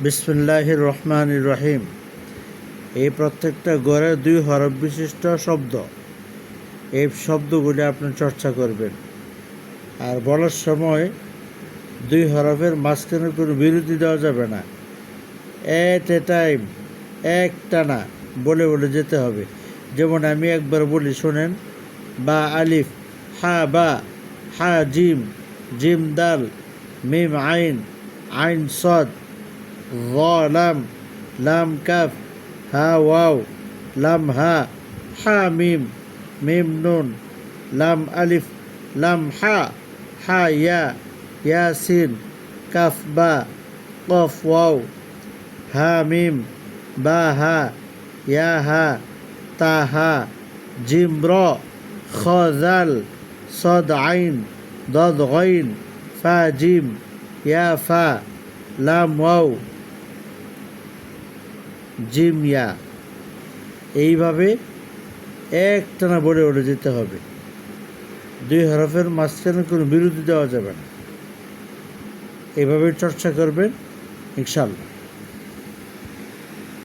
বিসমিল্লাহির রহমানির রহিম। এই প্রত্যেকটা গড়ে 2 হরফ বিশিষ্ট শব্দ। এই শব্দগুলি আপনি চর্চা করবেন। আর বলার সময় 2 হরফের মাঝখানে কোনো বিরতি দেওয়া যাবে না। এট এ টাইম, একটানা বলে বলে যেতে হবে। যেমন আমি একবার বলি, শোনেন। বা আলিফ, হা বা, হা জিম, জিম দাল, মিম আইন, আইন সদ, র লাম, লাম কাফ, হা ওয়াও, লাম হা, হা মিম, মিম নুন, লাম আলিফ, লাম হা, হা ইয়া, ইয়া সিন, কাফ বা, কফ ওয়াও, হা মিম, বা হা, ইয়া হা, তা হা, জিম র, খ জাল, সদ আইন, দদ গইন, ফা জিম, ইয়া ফা, লাম ওয়াও, জিম ইয়া। এইভাবে একটানা বলে বলে যেতে হবে। 2 হরফের মাঝখানে কোনো বিরতি দেওয়া যাবে না। এভাবে চর্চা করবেন ইনশাআল্লাহ।